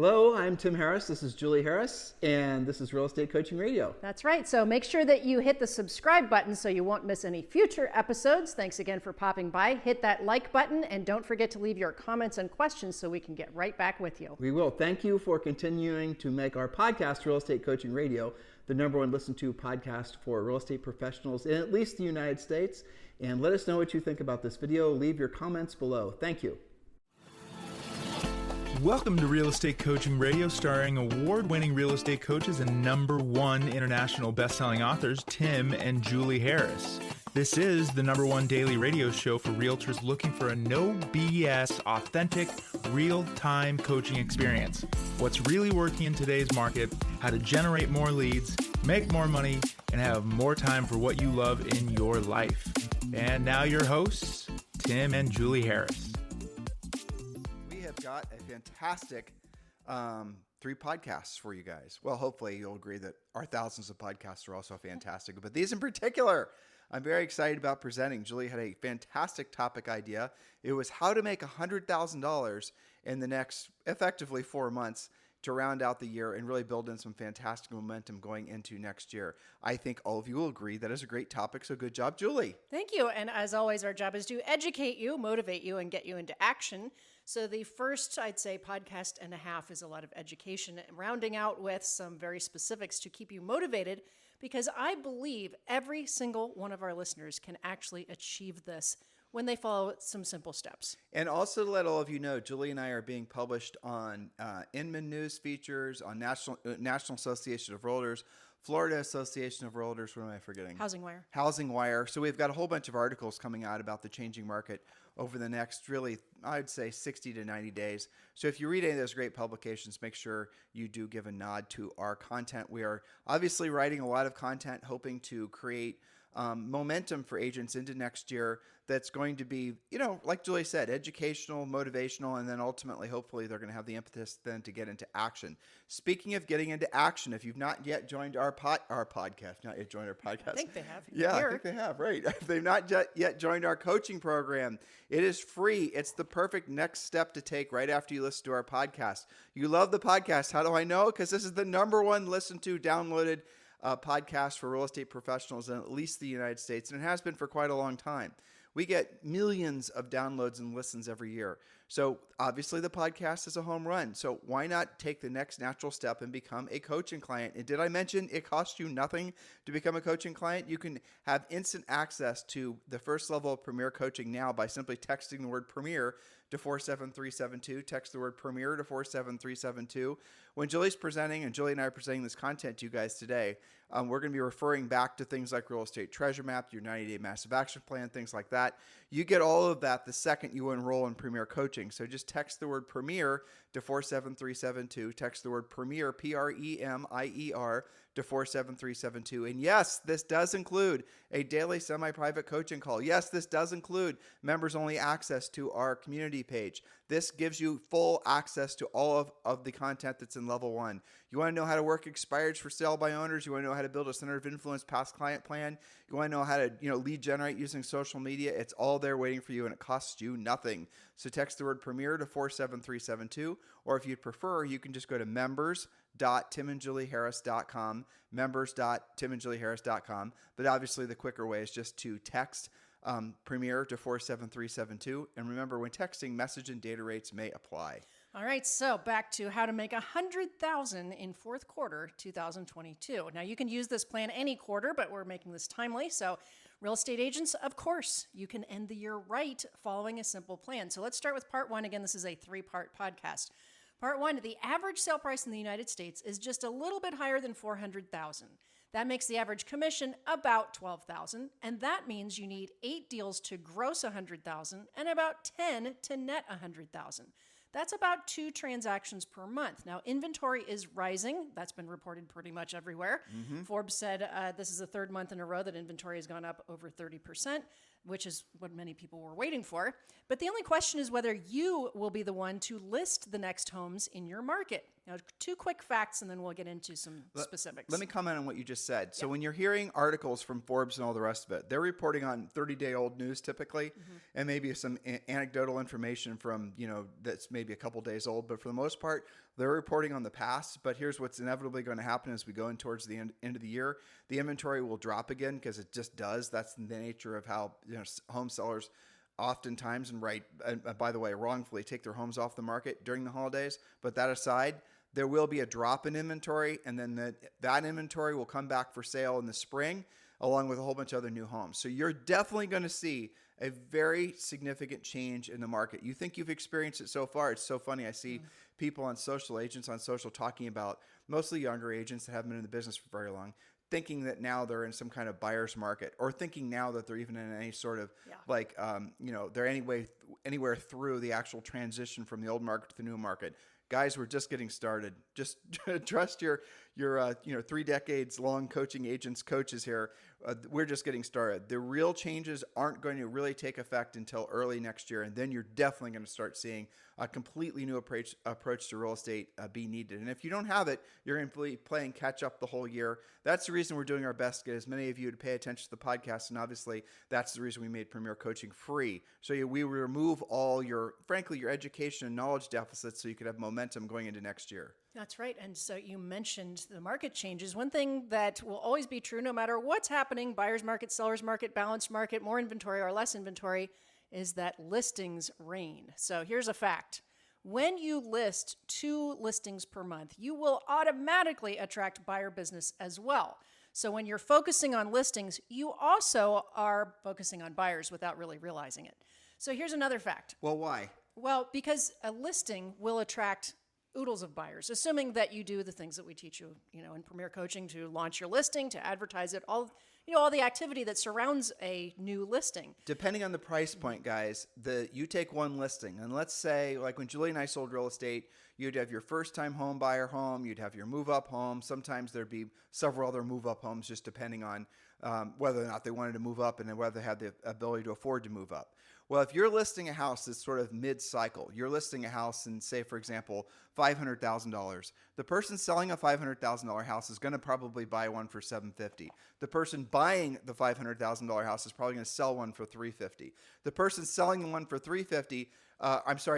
Hello, I'm Tim Harris. This is Julie Harris, and this is Real Estate Coaching Radio. That's right. So make sure that you hit the subscribe button so you won't miss any future episodes. Thanks again for popping by. Hit that like button, and don't forget to leave your comments and questions so we can get right back with you. We will. Thank you for continuing to make our podcast, Real Estate Coaching Radio, the #1 listened to podcast for real estate professionals in at least the United States. And let us know what you think about this video. Leave your comments below. Thank you. Welcome to Real Estate Coaching Radio, starring award-winning real estate coaches and #1 international best-selling authors, Tim and Julie Harris. This is the #1 daily radio show for realtors looking for a no BS, authentic, real-time coaching experience. What's really working in today's market, how to generate more leads, make more money, and have more time for what you love in your life. And now your hosts, Tim and Julie Harris. Got a fantastic 3 podcasts for you guys. Well, hopefully you'll agree that our thousands of podcasts are also fantastic, but these in particular, I'm very excited about presenting. Julie had a fantastic topic idea. It was how to make $100,000 in the next effectively 4 months to round out the year and really build in some fantastic momentum going into next year. I think all of you will agree that is a great topic, so good job, Julie. Thank you. And as always, our job is to educate you, motivate you, and get you into action. So the first, I'd say, podcast and a half is a lot of education, and rounding out with some very specifics to keep you motivated, because I believe every single one of our listeners can actually achieve this when they follow some simple steps. And also to let all of you know, Julie and I are being published on Inman News features, on National Association of Realtors, Florida Association of Realtors, what am I forgetting? Housing Wire. Housing Wire. So we've got a whole bunch of articles coming out about the changing market over the next, really, I'd say 60 to 90 days. So if you read any of those great publications, make sure you do give a nod to our content. We are obviously writing a lot of content, hoping to create momentum for agents into next year that's going to be, like Julie said, educational, motivational, and then ultimately, hopefully, they're going to have the impetus then to get into action. Speaking of getting into action, if you've not yet joined our podcast, not yet joined our podcast. I think they have. Yeah, I think they have, right. If they've not yet joined our coaching program, it is free. It's the perfect next step to take right after you listen to our podcast. You love the podcast. How do I know? Because this is the #1 listened to, downloaded podcast for real estate professionals in at least the United States, and it has been for quite a long time. We get millions of downloads and listens every year. So obviously the podcast is a home run. So why not take the next natural step and become a coaching client? And did I mention it costs you nothing to become a coaching client? You can have instant access to the first level of Premier Coaching now by simply texting the word Premier to 47372. Text the word Premier to 47372. When Julie's presenting, and Julie and I are presenting this content to you guys today, we're going to be referring back to things like Real Estate Treasure Map, your 90-day massive action plan, things like that. You get all of that the second you enroll in Premier Coaching. So just text the word Premier to 47372. Text the word Premier, Premier, to 47372. And yes, this does include a daily semi-private coaching call. Yes, this does include members-only access to our community page. This gives you full access to all of the content that's in level 1. You want to know how to work expireds for sale by owners. You want to know how to build a center of influence past client plan. You want to know how to lead generate using social media. It's all there waiting for you, and it costs you nothing. So text the word Premier to 47372, or if you'd prefer, you can just go to members.timandjulieharris.com, members.timandjulieharris.com. But obviously the quicker way is just to text Premier to 47372. And remember, when texting, message and data rates may apply. All right, so back to how to make $100,000 in fourth quarter 2022. Now, you can use this plan any quarter, but we're making this timely. So real estate agents, of course, you can end the year right following a simple plan. So let's start with part 1. Again, this is a 3-part podcast. Part 1, the average sale price in the United States is just a little bit higher than $400,000. That makes the average commission about $12,000, and that means you need 8 deals to gross $100,000 and about 10 to net $100,000. That's about 2 transactions per month. Now, inventory is rising. That's been reported pretty much everywhere. Forbes said this is the 3rd month in a row that inventory has gone up over 30%. which is what many people were waiting for. But the only question is whether you will be the one to list the next homes in your market. Now, 2 quick facts, and then we'll get into some specifics. Let me comment on what you just said. So when you're hearing articles from Forbes and all the rest of it, they're reporting on 30-day-old news typically, and maybe some anecdotal information from, that's maybe a couple days old. But for the most part, They're reporting on the past, but here's what's inevitably going to happen as we go in towards the end of the year. The inventory will drop again because it just does. That's the nature of how home sellers oftentimes, and by the way, wrongfully take their homes off the market during the holidays. But that aside, there will be a drop in inventory, and then that inventory will come back for sale in the spring, along with a whole bunch of other new homes. So you're definitely going to see a very significant change in the market. You think you've experienced it so far. It's so funny. I see people on social, agents on social, talking about, mostly younger agents that haven't been in the business for very long, thinking that now they're in some kind of buyer's market, or thinking now that they're even in any sort of they're anywhere through the actual transition from the old market to the new market. Guys, we're just getting started. Just trust your 3 decades long coaching agents, coaches here. We're just getting started. The real changes aren't going to really take effect until early next year, and then you're definitely going to start seeing a completely new approach to real estate be needed. And if you don't have it, you're going to be playing catch up the whole year. That's the reason we're doing our best to get as many of you to pay attention to the podcast, and obviously that's the reason we made Premier Coaching free. So we remove all your education and knowledge deficits so you could have momentum going into next year. That's right. And so you mentioned the market changes. One thing that will always be true, no matter what's happening, buyer's market, seller's market, balanced market, more inventory or less inventory, is that listings reign. So here's a fact. When you list 2 listings per month, you will automatically attract buyer business as well. So when you're focusing on listings, you also are focusing on buyers without really realizing it. So here's another fact. Well, why? Well, because a listing will attract oodles of buyers, assuming that you do the things that we teach you, in Premier Coaching, to launch your listing, to advertise it, all the activity that surrounds a new listing. Depending on the price point, guys, you take one listing, and let's say, like when Julie and I sold real estate, you'd have your first-time home buyer home, you'd have your move-up home. Sometimes there'd be several other move-up homes, just depending on whether or not they wanted to move up and then whether they had the ability to afford to move up. Well, if you're listing a house that's sort of mid-cycle, you're listing a house in, say, for example, $500,000. The person selling a $500,000 house is going to probably buy one for $750,000. The person buying the $500,000 house is probably going to sell one for $350,000. The person selling the one for $350,000,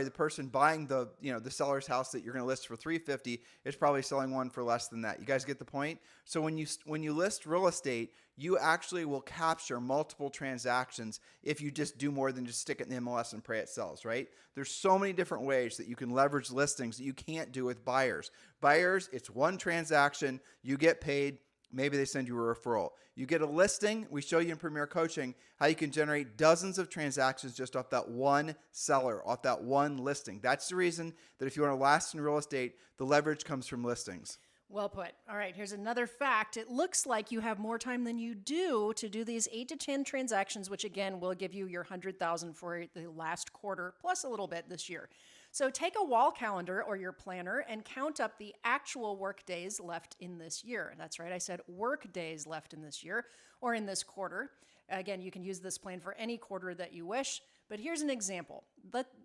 the person buying the seller's house that you're going to list for $350,000 is probably selling one for less than that. You guys get the point? So when you list real estate, you actually will capture multiple transactions if you just do more than just stick it in the MLS and pray it sells, right? There's so many different ways that you can leverage listings that you can't do with buyers. Buyers, it's one transaction, you get paid, maybe they send you a referral. You get a listing, we show you in Premier Coaching how you can generate dozens of transactions just off that one seller, off that one listing. That's the reason that if you want to last in real estate, the leverage comes from listings. Well put. All right, here's another fact. It looks like you have more time than you do to do these 8 to 10 transactions, which again will give you your $100,000 for the last quarter, plus a little bit this year. So take a wall calendar or your planner and count up the actual work days left in this year. That's right, I said work days left in this year or in this quarter. Again, you can use this plan for any quarter that you wish. But here's an example.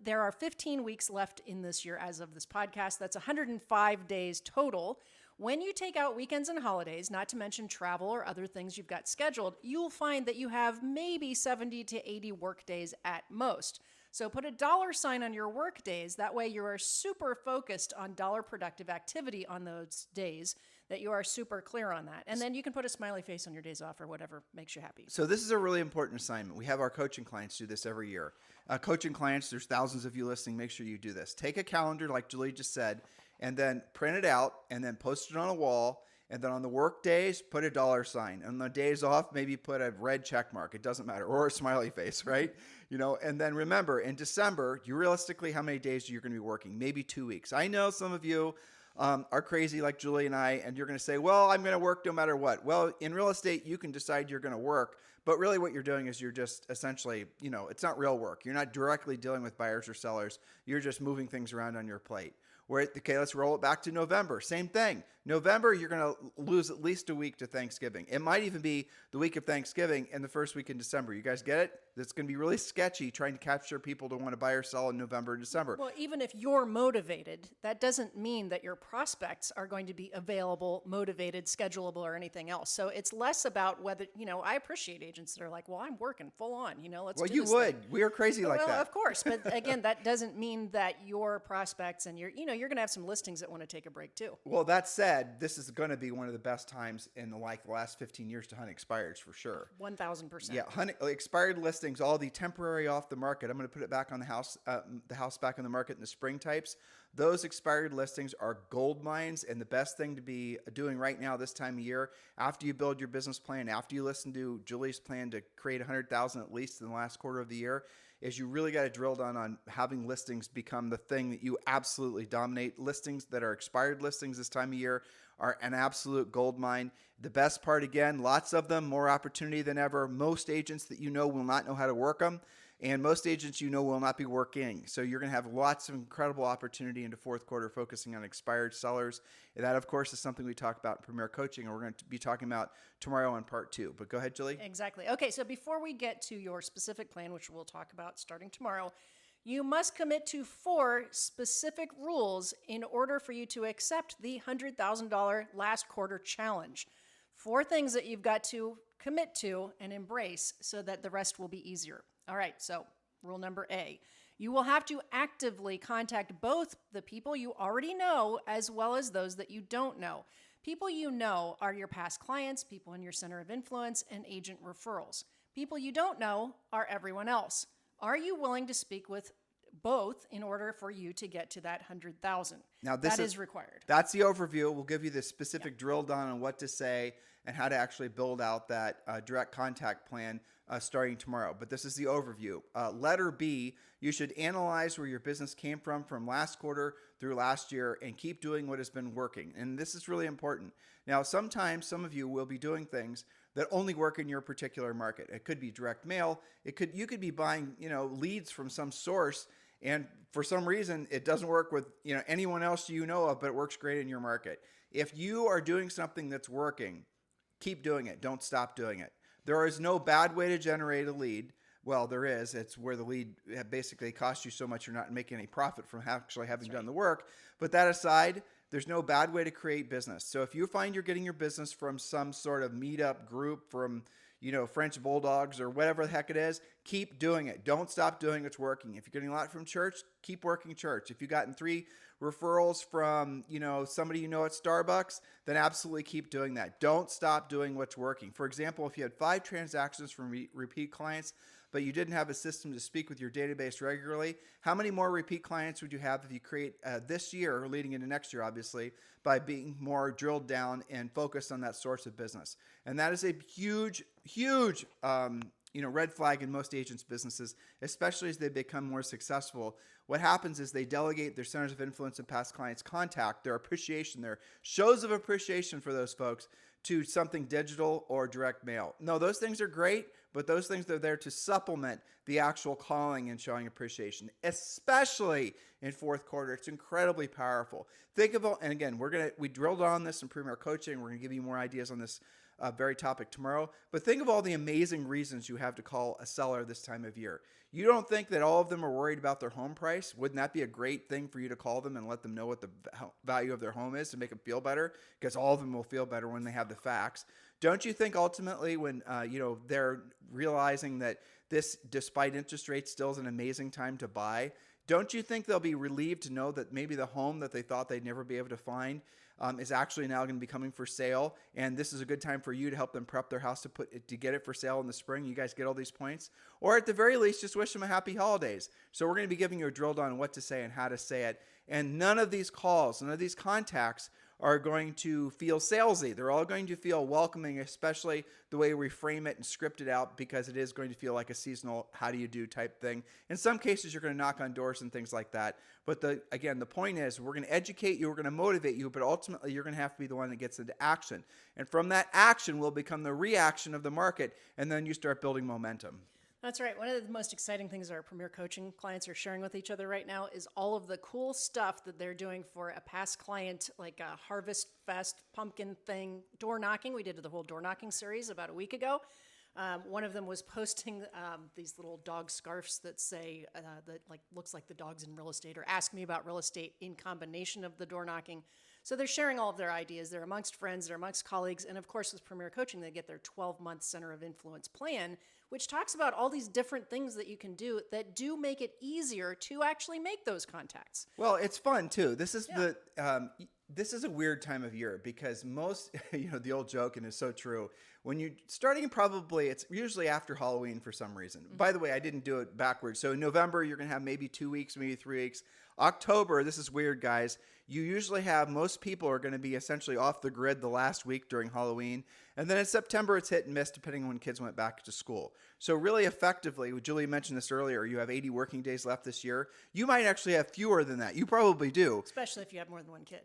There are 15 weeks left in this year as of this podcast. That's 105 days total. When you take out weekends and holidays, not to mention travel or other things you've got scheduled, you'll find that you have maybe 70 to 80 work days at most. So put a $sign on your work days. That way you are super focused on dollar productive activity on those days, that you are super clear on that. And then you can put a smiley face on your days off or whatever makes you happy. So this is a really important assignment. We have our coaching clients do this every year. Coaching clients, there's thousands of you listening. Make sure you do this. Take a calendar like Julie just said, and then print it out and then post it on a wall. And then on the work days, put a $sign. And on the days off, maybe put a red check mark. It doesn't matter. Or a smiley face, right? And then remember, in December, realistically, how many days you're going to be working? Maybe 2 weeks. I know some of you are crazy like Julie and I, and you're going to say, well, I'm going to work no matter what. Well, in real estate, you can decide you're going to work. But really what you're doing is you're just essentially, it's not real work. You're not directly dealing with buyers or sellers. You're just moving things around on your plate. Okay, let's roll it back to November. Same thing. November, you're going to lose at least a week to Thanksgiving. It might even be the week of Thanksgiving and the first week in December. You guys get it? It's going to be really sketchy trying to capture people to want to buy or sell in November and December. Well, even if you're motivated, that doesn't mean that your prospects are going to be available, motivated, schedulable, or anything else. So it's less about whether, I appreciate agents that are like, well, I'm working full on, let's well, do you this would. thing. We are crazy like well, that. Of course. But again, that doesn't mean that your prospects and your you're going to have some listings that want to take a break too. Well, that said, this is going to be one of the best times in the last 15 years to hunt expireds for sure. 1,000%. Yeah, expired listings, all the temporary off the market. I'm going to put it back on the house back on the market in the spring types. Those expired listings are gold mines, and the best thing to be doing right now this time of year, after you build your business plan, after you listen to Julie's plan to create 100,000 at least in the last quarter of the year, is you really got to drill down on having listings become the thing that you absolutely dominate. Listings that are expired listings this time of year are an absolute gold mine. The best part, again, lots of them, more opportunity than ever. Most agents that you know will not know how to work them, and most agents you know will not be working. So you're going to have lots of incredible opportunity into fourth quarter focusing on expired sellers. And that, of course, is something we talk about in Premier Coaching, and we're going to be talking about tomorrow in part 2. But go ahead, Julie. Exactly. Okay, so before we get to your specific plan, which we'll talk about starting tomorrow, you must commit to 4 specific rules in order for you to accept the $100,000 last quarter challenge. 4 things that you've got to commit to and embrace so that the rest will be easier. All right, so rule number A, you will have to actively contact both the people you already know as well as those that you don't know. People you know are your past clients, people in your center of influence, and agent referrals. People you don't know are everyone else. Are you willing to speak with both in order for you to get to that 100,000? Now, this that is required. That's the overview. We'll give you the specific drill down on what to say and how to actually build out that direct contact plan starting tomorrow. But this is the overview. Letter B, you should analyze where your business came from last quarter through last year and keep doing what has been working. And this is really important. Now, sometimes some of you will be doing things that only work in your particular market. It could be direct mail. You could be buying, leads from some source, and for some reason it doesn't work with, anyone else you know of, but it works great in your market. If you are doing something that's working, keep doing it. Don't stop doing it. There is no bad way to generate a lead. Well, there is. It's where the lead basically costs you so much you're not making any profit from actually having done the work. But that aside, there's no bad way to create business. So if you find you're getting your business from some sort of meetup group, from French Bulldogs or whatever the heck it is, keep doing it. Don't stop doing what's working. If you're getting a lot from church, keep working church. If you've gotten 3 referrals from, somebody at Starbucks, then absolutely keep doing that. Don't stop doing what's working. For example, if you had 5 transactions from repeat clients, but you didn't have a system to speak with your database regularly, how many more repeat clients would you have if you create this year, or leading into next year, obviously, by being more drilled down and focused on that source of business? And that is a huge, huge red flag in most agents' businesses, especially as they become more successful. What happens is they delegate their centers of influence and past clients contact, their appreciation, their shows of appreciation for those folks, to something digital or direct mail. No, those things are great, but those things are there to supplement the actual calling and showing appreciation, especially in fourth quarter. It's incredibly powerful. Think about, and again, we drilled on this in Premier Coaching. We're going to give you more ideas on this very topic tomorrow. But think of all the amazing reasons you have to call a seller this time of year. You don't think that all of them are worried about their home price? Wouldn't that be a great thing for you to call them and let them know what the value of their home is to make them feel better? Because all of them will feel better when they have the facts. Don't you think ultimately when they're realizing that this, despite interest rates, still is an amazing time to buy? Don't you think they'll be relieved to know that maybe the home that they thought they'd never be able to find is actually now going to be coming for sale, and this is a good time for you to help them prep their house to get it for sale in the spring? You guys get all these points? Or at the very least, just wish them a happy holidays. So we're going to be giving you a drill down on what to say and how to say it. And none of these calls, none of these contacts are going to feel salesy. They're all going to feel welcoming, especially the way we frame it and script it out, because it is going to feel like a seasonal how do you do type thing. In some cases, you're going to knock on doors and things like that. But the point is, we're going to educate you, we're going to motivate you, but ultimately you're going to have to be the one that gets into action. And from that action will become the reaction of the market, and then you start building momentum. That's right. One of the most exciting things our Premier Coaching clients are sharing with each other right now is all of the cool stuff that they're doing for a past client, like a Harvest Fest pumpkin thing, door knocking. We did the whole door knocking series about a week ago. One of them was posting these little dog scarves that say that like looks like the dogs in real estate, or ask me about real estate in combination of the door knocking. So they're sharing all of their ideas. They're amongst friends, they're amongst colleagues, and of course with Premier Coaching, they get their 12-month Center of Influence plan, which talks about all these different things that you can do that do make it easier to actually make those contacts. Well, it's fun too. This is this is a weird time of year because most, the old joke, and it's so true. When you're starting, probably it's usually after Halloween for some reason. By the way, I didn't do it backwards. So in November, you're going to have maybe 2 weeks, maybe 3 weeks. October, this is weird, guys. You usually have, most people are going to be essentially off the grid the last week during Halloween. And then in September, it's hit and miss depending on when kids went back to school. So really effectively, Julie mentioned this earlier, you have 80 working days left this year. You might actually have fewer than that. You probably do. Especially if you have more than one kid.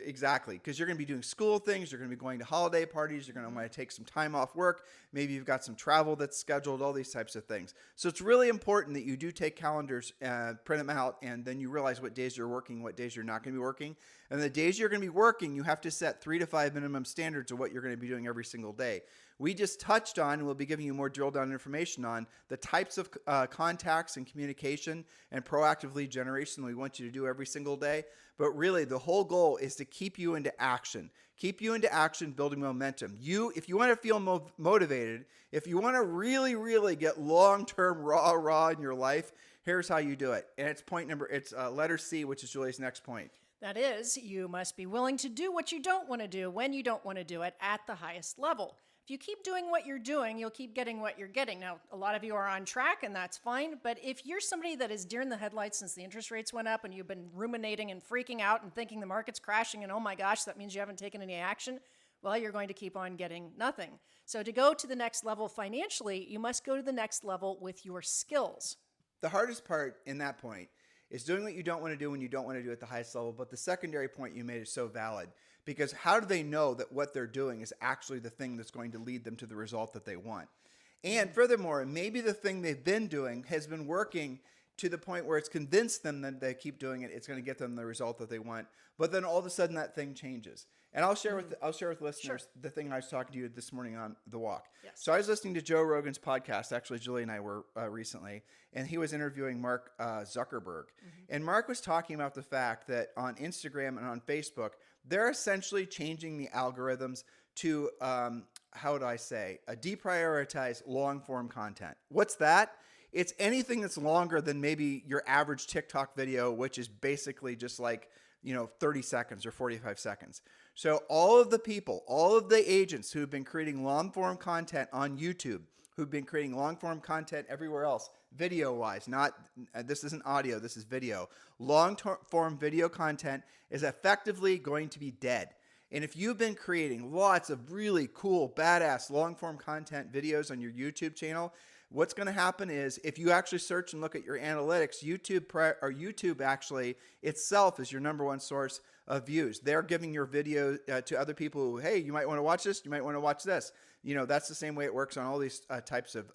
Exactly, because you're going to be doing school things, you're going to be going to holiday parties, you're going to want to take some time off work, maybe you've got some travel that's scheduled, all these types of things. So it's really important that you do take calendars, print them out, and then you realize what days you're working, what days you're not going to be working. And the days you're going to be working, you have to set 3 to 5 minimum standards of what you're going to be doing every single day. We just touched on, and we'll be giving you more drill down information on the types of contacts and communication and proactive lead generation we want you to do every single day. But really, the whole goal is to keep you into action. Keep you into action, building momentum. If you want to feel motivated, if you want to really, really get long-term raw in your life, here's how you do it. And it's letter C, which is Julie's next point. That is, you must be willing to do what you don't want to do when you don't want to do it at the highest level. If you keep doing what you're doing, you'll keep getting what you're getting. Now, a lot of you are on track, and that's fine. But if you're somebody that is deer in the headlights since the interest rates went up and you've been ruminating and freaking out and thinking the market's crashing and, oh my gosh, that means you haven't taken any action, well, you're going to keep on getting nothing. So to go to the next level financially, you must go to the next level with your skills. The hardest part in that point is doing what you don't want to do when you don't want to do at the highest level. But the secondary point you made is so valid, because how do they know that what they're doing is actually the thing that's going to lead them to the result that they want? And furthermore, maybe the thing they've been doing has been working to the point where it's convinced them that they keep doing it, it's going to get them the result that they want. But then all of a sudden that thing changes. And I'll share with listeners the thing I was talking to you this morning on the walk. Yes. So I was listening to Joe Rogan's podcast. Actually, Julie and I were recently, and he was interviewing Mark Zuckerberg. And Mark was talking about the fact that on Instagram and on Facebook, they're essentially changing the algorithms to, deprioritize long-form content. What's that? It's anything that's longer than maybe your average TikTok video, which is basically just like, 30 seconds or 45 seconds. So all of the agents who have been creating long-form content on YouTube, who've been creating long-form content everywhere else, video-wise, this isn't audio, this is video. Long-form video content is effectively going to be dead. And if you've been creating lots of really cool, badass, long-form content videos on your YouTube channel, what's going to happen is if you actually search and look at your analytics, YouTube actually itself is your number one source of views. They're giving your video to other people who, hey, you might want to watch this, you might want to watch this. That's the same way it works on all these types of,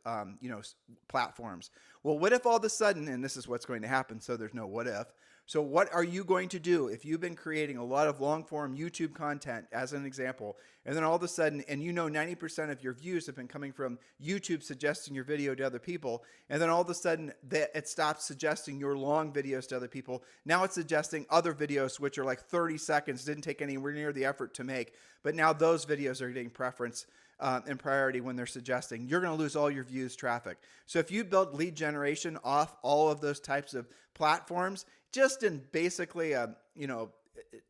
platforms. Well, what if all of a sudden, and this is what's going to happen, so there's no what if. So what are you going to do if you've been creating a lot of long-form YouTube content, as an example, and then all of a sudden, and 90% of your views have been coming from YouTube suggesting your video to other people, and then all of a sudden it stops suggesting your long videos to other people. Now it's suggesting other videos which are like 30 seconds, didn't take anywhere near the effort to make, but now those videos are getting preference and priority when they're suggesting. You're going to lose all your views traffic. So if you build lead generation off all of those types of platforms, just in basically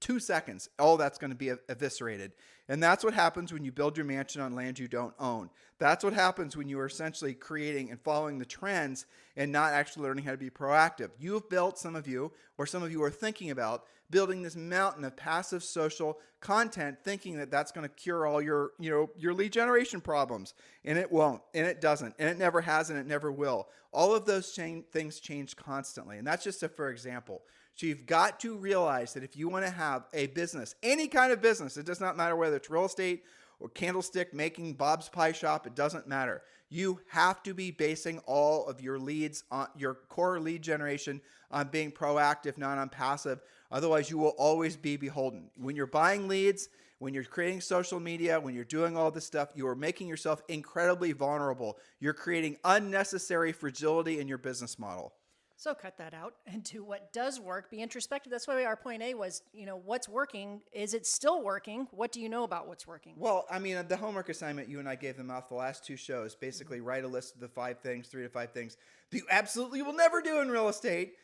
2 seconds, all that's going to be eviscerated. And that's what happens when you build your mansion on land you don't own. That's what happens when you are essentially creating and following the trends and not actually learning how to be proactive. You've built, some of you are thinking about building this mountain of passive social content, thinking that that's going to cure all your lead generation problems. And it won't, and it doesn't, and it never has, and it never will. All of those things change constantly. And that's just for example. So you've got to realize that if you want to have a business, any kind of business, it does not matter whether it's real estate or candlestick making Bob's Pie Shop. It doesn't matter. You have to be basing all of your leads on your core lead generation on being proactive, not on passive. Otherwise, you will always be beholden. When you're buying leads, when you're creating social media, when you're doing all this stuff, you are making yourself incredibly vulnerable. You're creating unnecessary fragility in your business model. So cut that out and do what does work. Be introspective. That's why our point A was, what's working? Is it still working? What do you know about what's working? Well, I mean, the homework assignment you and I gave them out the last 2 shows, basically write a list of the 5 things, 3 to 5 things that you absolutely will never do in real estate,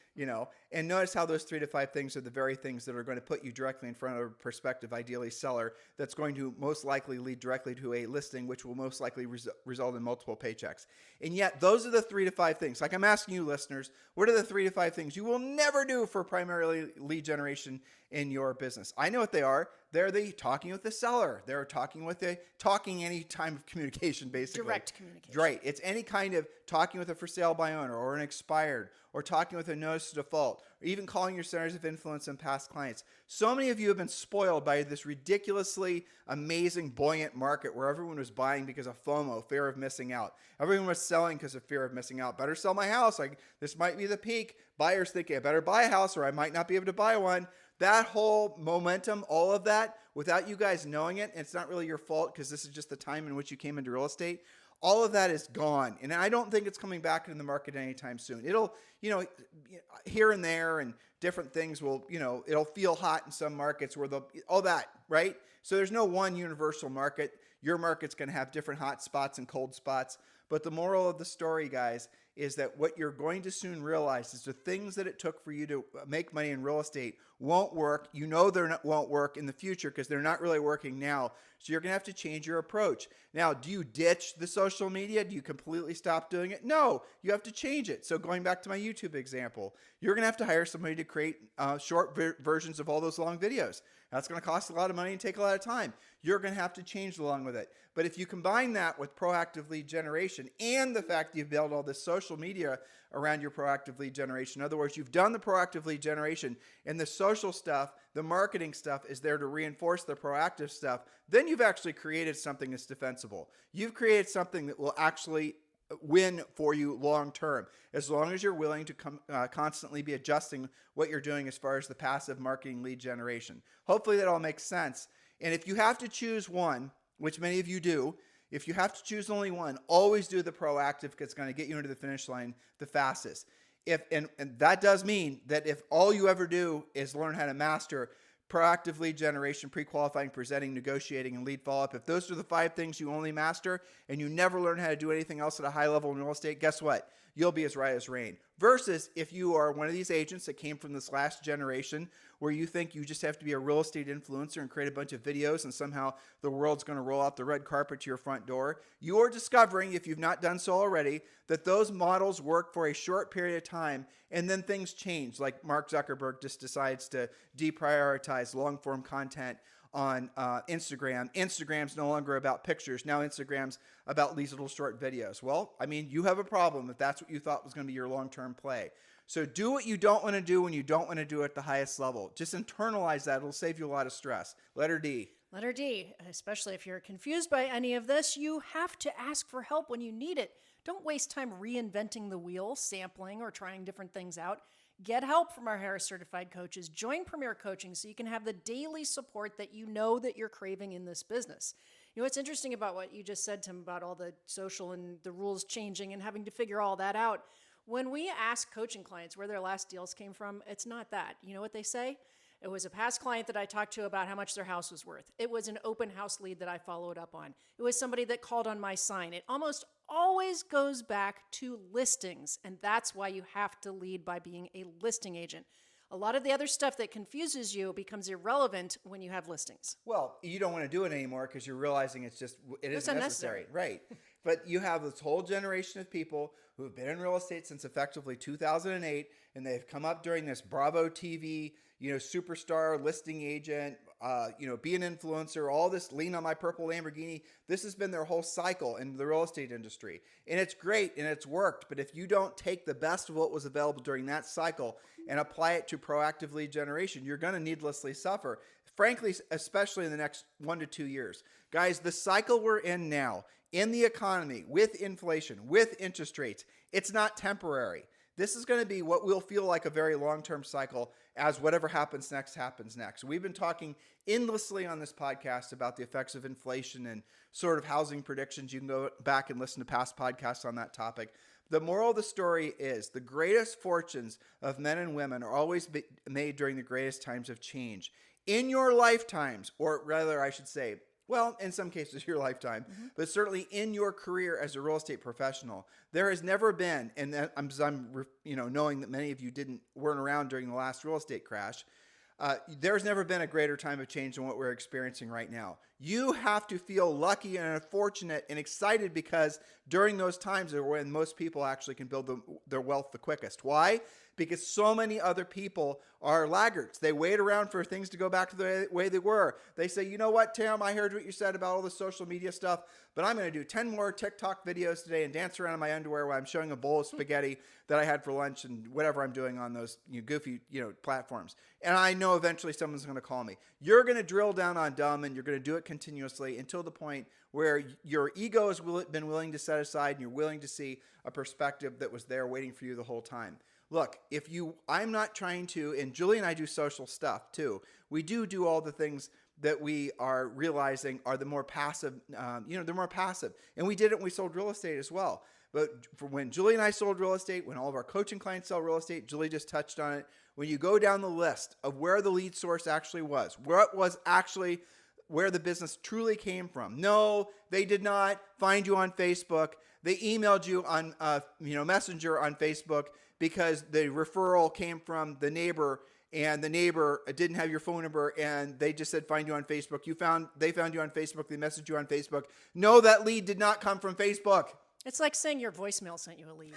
and notice how those 3 to 5 things are the very things that are going to put you directly in front of a prospective, ideally seller, that's going to most likely lead directly to a listing, which will most likely result in multiple paychecks. And yet those are the 3 to 5 things. Like I'm asking you listeners, what are the 3 to 5 things you will never do for primarily lead generation in your business? I know what they are. They're the talking with the seller. They're talking any time of communication, basically. Direct communication. Right. It's any kind of talking with a for sale by owner or an expired, or talking with a notice of default, or even calling your centers of influence and past clients. So many of you have been spoiled by this ridiculously amazing, buoyant market where everyone was buying because of FOMO, fear of missing out. Everyone was selling because of fear of missing out. Better sell my house. This might be the peak. Buyers thinking I better buy a house or I might not be able to buy one. That whole momentum, all of that, without you guys knowing it, and it's not really your fault because this is just the time in which you came into real estate, all of that is gone. And I don't think it's coming back into the market anytime soon. It'll, here and there and different things will, it'll feel hot in some markets where all that, right? So there's no one universal market. Your market's going to have different hot spots and cold spots. But the moral of the story, guys, is that what you're going to soon realize is the things that it took for you to make money in real estate won't work. Won't work in the future because they're not really working now. So you're going to have to change your approach. Now, do you ditch the social media? Do you completely stop doing it? No, you have to change it. So going back to my YouTube example, you're going to have to hire somebody to create short versions of all those long videos. That's going to cost a lot of money and take a lot of time. You're going to have to change along with it. But if you combine that with proactive lead generation and the fact that you've built all this social media around your proactive lead generation, in other words, you've done the proactive lead generation and the social stuff, the marketing stuff is there to reinforce the proactive stuff, then you've actually created something that's defensible. You've created something that will actually win for you long term, as long as you're willing to constantly be adjusting what you're doing as far as the passive marketing lead generation. Hopefully that all makes sense. And if you have to choose one, which many of you do, if you have to choose only one, always do the proactive because it's going to get you into the finish line the fastest. And that does mean that if all you ever do is learn how to master proactive lead generation, pre-qualifying, presenting, negotiating, and lead follow-up, if those are the 5 things you only master and you never learn how to do anything else at a high level in real estate, guess what? You'll be as right as rain. Versus if you are one of these agents that came from this last generation where you think you just have to be a real estate influencer and create a bunch of videos and somehow the world's going to roll out the red carpet to your front door, you are discovering, if you've not done so already, that those models work for a short period of time and then things change. Like Mark Zuckerberg just decides to deprioritize long-form content on Instagram. Instagram's no longer about pictures. Now Instagram's about these little short videos. Well, I mean, you have a problem if that's what you thought was going to be your long-term play. So do what you don't want to do when you don't want to do it at the highest level. Just internalize that. It'll save you a lot of stress. Letter D. Letter D, especially if you're confused by any of this, you have to ask for help when you need it. Don't waste time reinventing the wheel, sampling, or trying different things out. Get help from our Harris Certified coaches. Join Premier Coaching so you can have the daily support that you know that you're craving in this business. You know, what's interesting about what you just said, Tim, about all the social and the rules changing and having to figure all that out. When we ask coaching clients where their last deals came from, it's not that. You know what they say? It was a past client that I talked to about how much their house was worth. It was an open house lead that I followed up on. It was somebody that called on my sign. It almost always goes back to listings, and that's why you have to lead by being a listing agent. A lot of the other stuff that confuses you becomes irrelevant when you have listings. Well, you don't want to do it anymore because you're realizing it isn't necessary. Right. But you have this whole generation of people who have been in real estate since effectively 2008, and they've come up during this Bravo TV, superstar listing agent, be an influencer, all this lean on my purple Lamborghini. This has been their whole cycle in the real estate industry. And it's great and it's worked. But if you don't take the best of what was available during that cycle and apply it to proactive lead generation, you're going to needlessly suffer. Frankly, especially in the next 1 to 2 years. Guys, the cycle we're in now in the economy with inflation, with interest rates, it's not temporary. This is going to be what will feel like a very long-term cycle as whatever happens next happens next. We've been talking endlessly on this podcast about the effects of inflation and sort of housing predictions. You can go back and listen to past podcasts on that topic. The moral of the story is the greatest fortunes of men and women are always made during the greatest times of change. In your lifetimes, or rather I should say, well, in some cases your lifetime, but certainly in your career as a real estate professional, there has never been, and I'm knowing that many of you weren't around during the last real estate crash, there's never been a greater time of change than what we're experiencing right now. You have to feel lucky and fortunate and excited because during those times are when most people actually can build their wealth the quickest. Why? Because so many other people are laggards. They wait around for things to go back to the way they were. They say, you know what, Tim, I heard what you said about all the social media stuff, but I'm going to do 10 more TikTok videos today and dance around in my underwear while I'm showing a bowl of spaghetti that I had for lunch and whatever I'm doing on those goofy platforms. And I know eventually someone's going to call me. You're going to drill down on dumb and you're going to do it continuously until the point where your ego has been willing to set aside and you're willing to see a perspective that was there waiting for you the whole time. Look, I'm not trying to, and Julie and I do social stuff too. We do all the things that we are realizing are the more passive, they're more passive. And we did it when we sold real estate as well. But for when Julie and I sold real estate, when all of our coaching clients sell real estate, Julie just touched on it. When you go down the list of where the lead source actually was, what was actually where the business truly came from. No, they did not find you on Facebook. They emailed you on Messenger on Facebook because the referral came from the neighbor and the neighbor didn't have your phone number and they just said find you on Facebook. They found you on Facebook. They messaged you on Facebook. No, that lead did not come from Facebook. It's like saying your voicemail sent you a lead.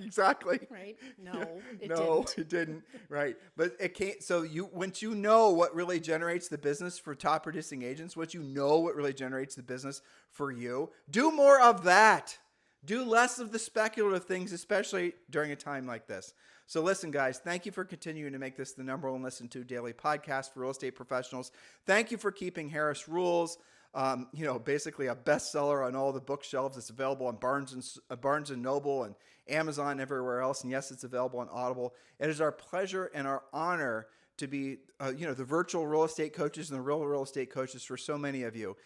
Exactly. Right? No, it didn't. Right. But it can't. So once you know what really generates the business for top producing agents, once you know what really generates the business for you, do more of that. Do less of the speculative things, especially during a time like this. So listen, guys, thank you for continuing to make this the number one listened to daily podcast for real estate professionals. Thank you for keeping Harris Rules, basically a bestseller on all the bookshelves. It's available on Barnes and Noble and Amazon and everywhere else. And yes, it's available on Audible. It is our pleasure and our honor to be, the virtual real estate coaches and the real estate coaches for so many of you.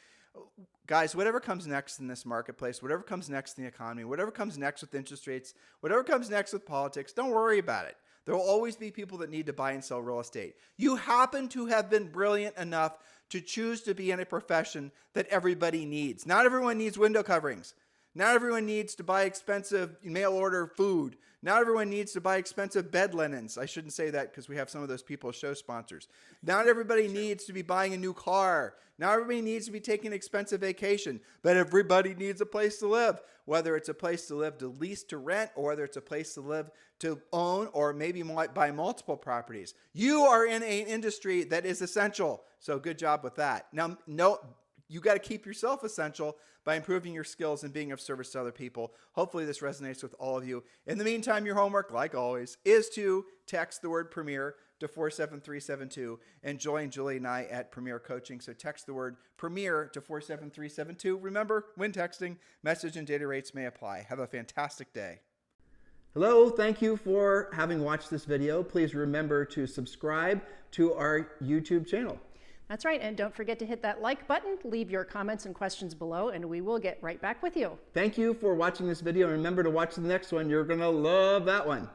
Guys, whatever comes next in this marketplace, whatever comes next in the economy, whatever comes next with interest rates, whatever comes next with politics, don't worry about it. There will always be people that need to buy and sell real estate. You happen to have been brilliant enough to choose to be in a profession that everybody needs. Not everyone needs window coverings. Not everyone needs to buy expensive mail order food. Not everyone needs to buy expensive bed linens. I shouldn't say that because we have some of those people as show sponsors. Not everybody needs to be buying a new car. Not everybody needs to be taking an expensive vacation. But everybody needs a place to live. Whether it's a place to live to lease to rent, or whether it's a place to live to own, or maybe buy multiple properties. You are in an industry that is essential. So good job with that. Now, you got to keep yourself essential by improving your skills and being of service to other people. Hopefully this resonates with all of you. In the meantime, your homework, like always, is to text the word Premier to 47372 and join Julie and I at Premier Coaching. So text the word Premier to 47372. Remember, when texting, message and data rates may apply. Have a fantastic day. Hello, thank you for having watched this video. Please remember to subscribe to our YouTube channel. That's right. And don't forget to hit that like button, leave your comments and questions below, and we will get right back with you. Thank you for watching this video. And remember to watch the next one. You're going to love that one.